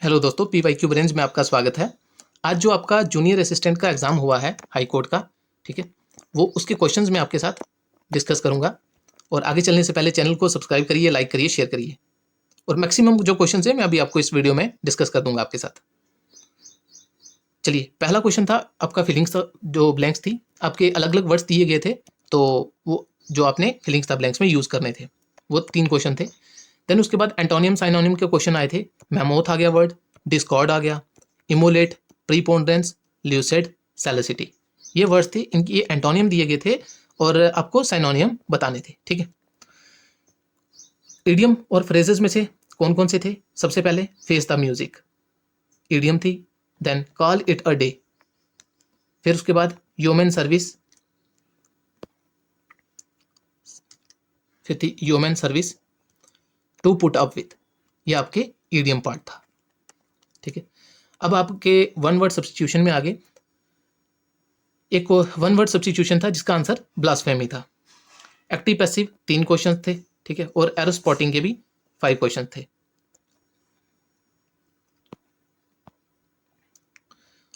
Hello दोस्तों, PYQ bench में आपका स्वागत है। आज जो आपका जूनियर असिस्टेंट का एग्ज़ाम हुआ है हाई कोर्ट का, ठीक है, वो उसके क्वेश्चंस मैं आपके साथ डिस्कस करूंगा। और आगे चलने से पहले चैनल को सब्सक्राइब करिए, लाइक करिए, शेयर करिए। और मैक्सिमम जो क्वेश्चंस है मैं अभी आपको इस वीडियो में डिस्कस कर दूंगा आपके साथ। चलिए, पहला क्वेश्चन था आपका फीलिंग्स, जो ब्लैंक्स थी आपके अलग अलग वर्ड्स दिए गए थे, तो वो जो आपने फीलिंग्स था ब्लैंक्स में यूज़ करने थे, वो 3 क्वेश्चन थे। देन उसके बाद एंटोनियम साइनोनिम के क्वेश्चन आए थे। मैमोथ आ गया वर्ड, डिस्कॉर्ड आ गया, इमोलेट, प्रीपोंडेंस, ल्यूसिड, सेलेसिटी। ये वर्ड्स थे, इनकी ये एंटोनियम दिए गए थे और आपको साइनोनियम बताने थे, ठीक है। इडियम और फ्रेजेस में से कौन कौन से थे? सबसे पहले फेस द म्यूजिक, इडियम थी। Then call it a day, फिर उसके बाद ह्यूमन सर्विस, फिर थी human service, to put up with, ये आपके इडियम पार्ट था, ठीक है। अब आपके वन वर्ड सब्स्टिट्यूशन में आगे एक वन वर्ड सब्स्टिट्यूशन था जिसका आंसर ब्लास्फेमी था। एक्टिव पैसिव 3 क्वेश्चन थे, ठीक है, और एरर स्पॉटिंग के भी 5 क्वेश्चन थे।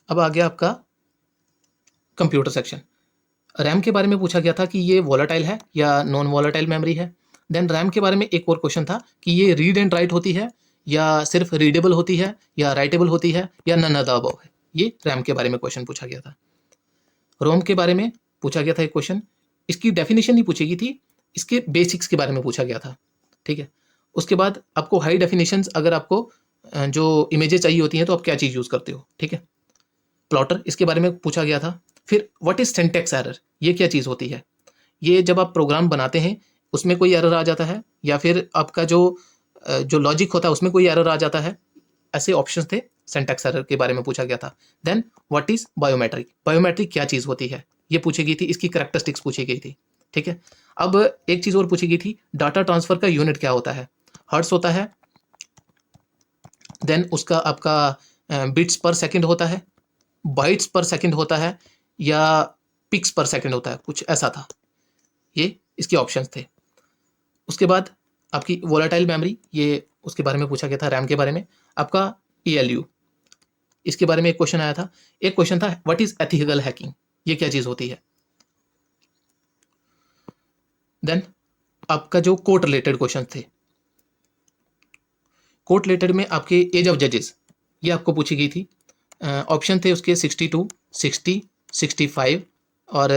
अब आ गया आपका कंप्यूटर सेक्शन। रैम के बारे में पूछा गया था कि ये वॉलेटाइल है या नॉन वॉलेटाइल मेमोरी है। देन रैम के बारे में एक और क्वेश्चन था कि ये रीड एंड राइट होती है या सिर्फ रीडेबल होती है या राइटेबल होती है या नन ऑफ द अबव है। ये रैम के बारे में क्वेश्चन पूछा गया था। रोम के बारे में पूछा गया था एक क्वेश्चन, इसकी डेफिनेशन नहीं पूछी गई थी, इसके बेसिक्स के बारे में पूछा गया था, ठीक है। उसके बाद आपको हाई डेफिनेशंस, अगर आपको जो इमेजेस चाहिए होती हैं तो आप क्या चीज़ यूज़ करते हो, ठीक है। प्लॉटर, इसके बारे में पूछा गया था। फिर व्हाट इज सिंटैक्स एरर, ये क्या चीज़ होती है? ये जब आप प्रोग्राम बनाते हैं उसमें कोई एरर आ जाता है या फिर आपका जो लॉजिक होता है उसमें कोई एरर आ जाता है, ऐसे ऑप्शंस थे। सिंटैक्स एरर के बारे में पूछा गया था। Then what is biometric, biometric क्या चीज़ होती है, ये पूछी गई थी, इसकी करैक्टरिस्टिक्स पूछी गई थी, ठीक है। अब एक चीज़ और पूछी गई थी, डाटा ट्रांसफर का यूनिट क्या होता है? हर्ट्स होता है। देन उसका आपका बिट्स पर सेकंड होता है, बाइट्स पर सेकंड होता है या पिक्स पर सेकंड होता है, कुछ ऐसा था। ये इसके ऑप्शंस थे। उसके बाद आपकी वोलेटाइल मेमोरी, ये उसके बारे में पूछा गया था। रैम के बारे में आपका ELU, इसके बारे में एक क्वेश्चन आया था। एक क्वेश्चन था व्हाट इज एथिकल हैकिंग, ये क्या चीज़ होती है। देन आपका जो कोर्ट रिलेटेड क्वेश्चन थे, कोर्ट रिलेटेड में आपके एज ऑफ जजेस, ये आपको पूछी गई थी। ऑप्शन थे उसके 62, 60, 65 और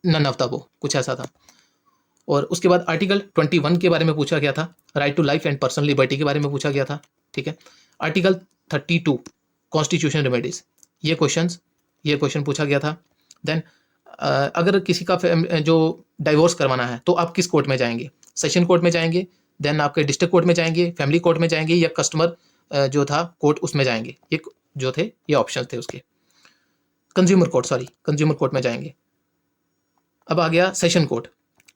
नन ऑफ द अबव, कुछ ऐसा था। और उसके बाद आर्टिकल 21 के बारे में पूछा गया था, right to life and personal liberty के बारे में पूछा गया था, ठीक है। आर्टिकल 32 कॉन्स्टिट्यूशन रेमेडीज, ये क्वेश्चन पूछा गया था। देन अगर किसी का जो डाइवोर्स करवाना है तो आप किस कोर्ट में जाएंगे? सेशन कोर्ट में जाएंगे, देन आपके डिस्ट्रिक्ट कोर्ट में जाएंगे, फैमिली कोर्ट में जाएंगे या कस्टमर जो था कोर्ट उसमें जाएंगे। ये जो थे ये ऑप्शन थे उसके। कंज्यूमर कोर्ट में जाएंगे। अब आ गया सेशन कोर्ट।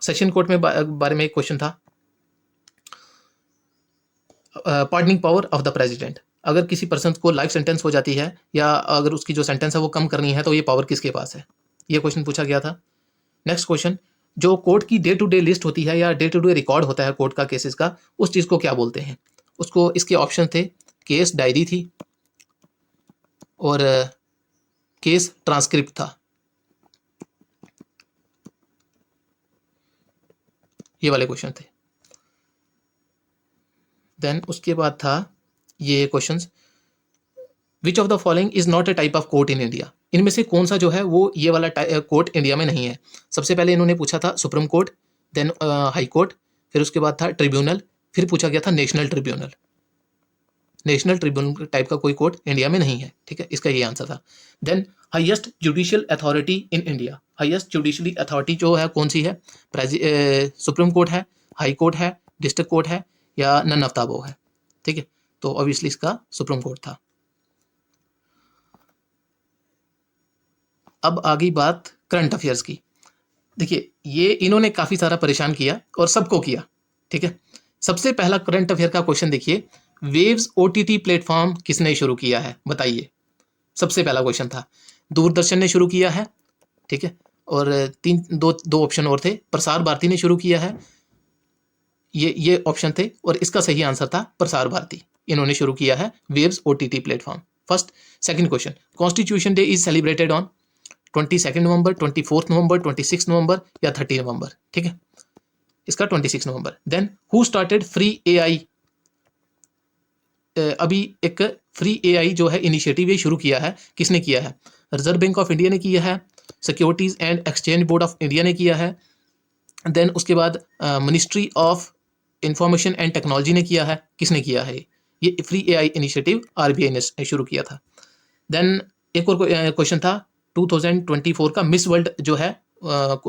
सेशन कोर्ट में बारे में एक क्वेश्चन था, pardoning power of the president, अगर किसी पर्सन को लाइफ सेंटेंस हो जाती है या अगर उसकी जो सेंटेंस है वो कम करनी है तो ये पावर किसके पास है? ये क्वेश्चन पूछा गया था। नेक्स्ट क्वेश्चन, जो कोर्ट की डे टू डे लिस्ट होती है या डे टू डे रिकॉर्ड होता है कोर्ट का केसेस का, उस चीज़ को क्या बोलते हैं? उसको, इसके ऑप्शन थे केस डायरी थी और केस ट्रांसक्रिप्ट था, ये वाले क्वेश्चन थे। देन उसके बाद था ये questions, which of the following is not a type of court in India, इनमें से कौन सा जो है वो ये वाला कोर्ट इंडिया में नहीं है। सबसे पहले इन्होंने पूछा था supreme court, then high court, फिर उसके बाद था ट्रिब्यूनल, फिर पूछा गया था national tribunal. National tribunal type का कोई कोर्ट इंडिया में नहीं है, ठीक है, इसका ये आंसर था। Then highest judicial authority in India, highest judicially authority जो है कौन सी है? सुप्रीम कोर्ट है, हाई कोर्ट है, डिस्ट्रिक्ट कोर्ट है या नन ऑफ द अबव है, ठीक है। तो ऑब्वियसली इसका सुप्रीम कोर्ट था। अब आ गई बात करंट अफेयर्स की। देखिए, ये इन्होंने काफ़ी सारा परेशान किया और सबको किया, ठीक है। सबसे पहला करंट अफेयर का क्वेश्चन देखिए, वेव्स OTT प्लेटफॉर्म किसने शुरू किया है, बताइए। सबसे पहला क्वेश्चन था। दूरदर्शन ने शुरू किया है, ठीक है, और दो ऑप्शन और थे, प्रसार भारती ने शुरू किया है, ये ऑप्शन थे और इसका सही आंसर था प्रसार भारती। इन्होंने शुरू किया है waves OTT platform. First. Second question, constitution day is celebrated on 22 November, 24 November, 26 November या 30 नवंबर। ठीक है, इसका 26 November. Then who started free AI, अभी एक फ्री AI जो है इनिशिएटिव ये शुरू किया है, किसने किया है? रिजर्व बैंक ऑफ इंडिया ने किया है, securities and exchange board of India ने किया है, देन उसके बाद ministry of information and technology ने किया है। किसने किया है? ये फ्री AI इनिशिएटिव RBI ने शुरू किया था। देन एक और क्वेश्चन था 2024 का मिस वर्ल्ड जो है,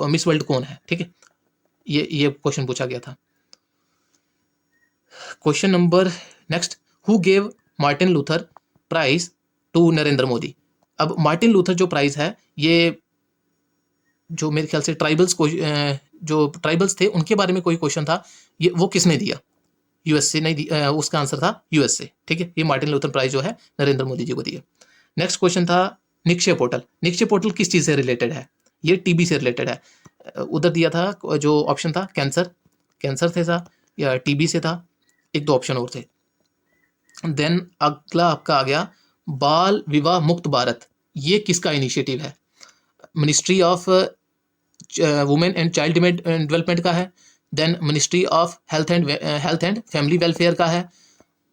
मिस वर्ल्ड कौन है? ठीक है, ये क्वेश्चन पूछा गया था। Question number next, who gave Martin Luther prize to Narendra Modi? अब मार्टिन लूथर जो प्राइज है, ये जो मेरे ख्याल से ट्राइबल्स को, जो ट्राइबल्स थे उनके बारे में कोई क्वेश्चन था, ये वो किसने दिया? US से नहीं दिया, उसका आंसर था US से। ठीक है, ये मार्टिन लूथर प्राइज जो है नरेंद्र मोदी जी को दिया। नेक्स्ट क्वेश्चन था निक्षय पोर्टल। निक्षय पोर्टल किस चीज़ से रिलेटेड है? ये TB से रिलेटेड है। उधर दिया था जो ऑप्शन था कैंसर थे था या TB से था, एक दो ऑप्शन और थे। देन अगला आपका आ गया बाल विवाह मुक्त भारत। ये किसका इनिशिएटिव है? Ministry of women and child development का है। Then ministry of health and family welfare का है।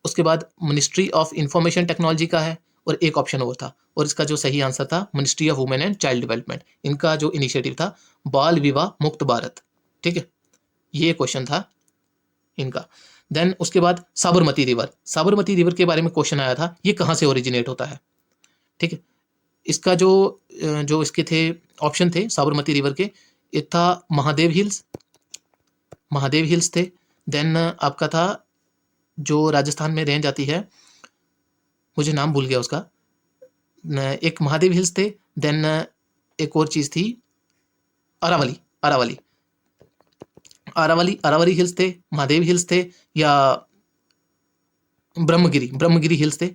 उसके बाद मिनिस्ट्री ऑफ इंफॉर्मेशन टेक्नोलॉजी का है, और एक ऑप्शन और था, और इसका जो सही आंसर था ministry of women and child development. इनका जो इनिशिएटिव था बाल विवाह मुक्त भारत। ठीक है, ये क्वेश्चन था इनका। देन उसके बाद साबरमती रिवर के बारे में क्वेश्चन आया था, ये कहाँ से ओरिजिनेट होता है? ठीक है, इसका जो इसके थे ऑप्शन थे साबरमती रिवर के, एक था महादेव हिल्स थे। देन आपका था जो राजस्थान में रेंज आती है, मुझे नाम भूल गया उसका, एक महादेव हिल्स थे। देन एक और चीज़ थी अरावली हिल्स थे, महादेव हिल्स थे, या ब्रह्मगिरी हिल्स थे।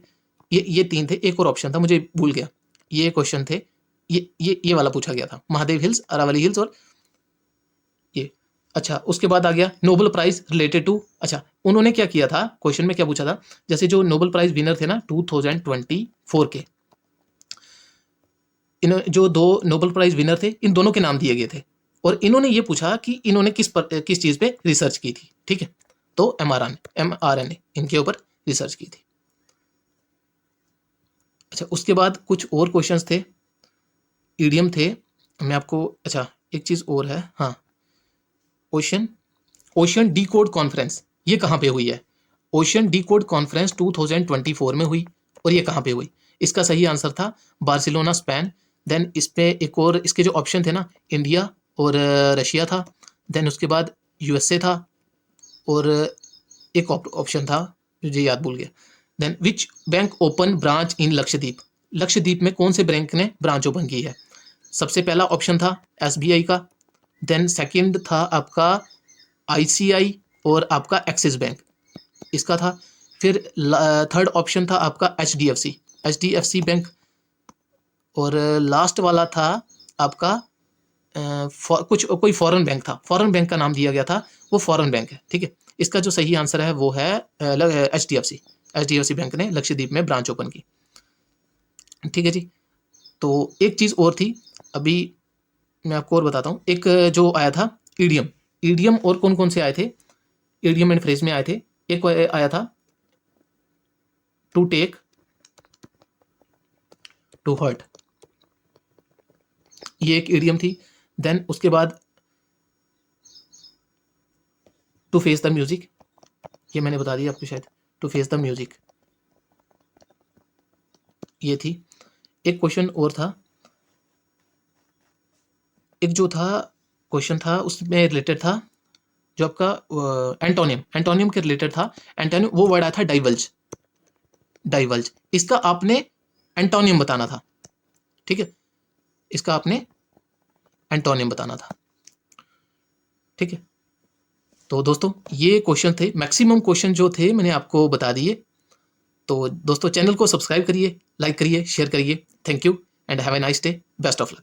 ये तीन थे। एक और ऑप्शन था, मुझे भूल गया। ये क्वेश्चन थे, ये वाला पूछा गया था, महादेव हिल्स, अरावली हिल्स और ये। अच्छा, उसके बाद आ गया नोबेल प्राइज रिलेटेड टू। अच्छा, उन्होंने क्या किया था, क्वेश्चन में क्या पूछा था, जैसे जो नोबेल प्राइज विनर थे ना 2024 के, इन जो दो नोबेल प्राइज विनर थे, इन दोनों के नाम दिए गए थे, और इन्होंने ये पूछा कि इन्होंने किस चीज़ पे रिसर्च की थी। ठीक है, तो mRNA इनके ऊपर रिसर्च की थी। अच्छा, उसके बाद कुछ और क्वेश्चंस थे, ईडियम थे, मैं आपको, अच्छा एक चीज़ और है, हाँ, ओशन डीकोड कॉन्फ्रेंस ये कहाँ पे हुई है? ओशन डीकोड कॉन्फ्रेंस 2024 में हुई, और ये कहाँ पे हुई? इसका सही आंसर था बार्सिलोना, स्पेन। देन इस पे एक और इसके जो ऑप्शन थे ना, इंडिया और रशिया था। देन उसके बाद USA था, और एक ऑप्शन था मुझे याद भूल गया। Then which bank open branch in Lakshadweep में कौन से बैंक ने ब्रांच ओपन की है? सबसे पहला ऑप्शन था SBI का। देन सेकंड था आपका ICI और आपका एक्सिस बैंक, इसका था। फिर थर्ड ऑप्शन था आपका HDFC बैंक, और लास्ट वाला था आपका कोई फॉरेन बैंक था, फॉरेन बैंक का नाम दिया गया था, वो फॉरेन बैंक है। ठीक है, इसका जो सही आंसर है वो है HDFC बैंक ने लक्षद्वीप में ब्रांच ओपन की। ठीक है जी, तो एक चीज़ और थी, अभी मैं आपको और बताता हूँ। एक जो आया था ईडियम और कौन कौन से आए थे, ईडियम एंड फ्रेज में आए थे। एक आया था टू टेक, टू हर्ट, ये एक ईडियम थी। देन उसके बाद टू फेस द म्यूजिक, ये मैंने बता दिया आपको शायद, टू फेस द म्यूजिक ये थी। एक क्वेश्चन और था, एक जो था क्वेश्चन था उसमें रिलेटेड था, जो आपका एंटोनियम के रिलेटेड था। एंटोनियम वो वर्ड आया था डाइवल्ज, इसका आपने एंटोनियम बताना था। ठीक है, इसका आपने एंटोनियम बताना था। ठीक है, तो दोस्तों ये क्वेश्चन थे, मैक्सिमम क्वेश्चन जो थे मैंने आपको बता दिए। तो दोस्तों चैनल को सब्सक्राइब करिए, लाइक करिए, शेयर करिए। Thank you and have a nice day, best of luck.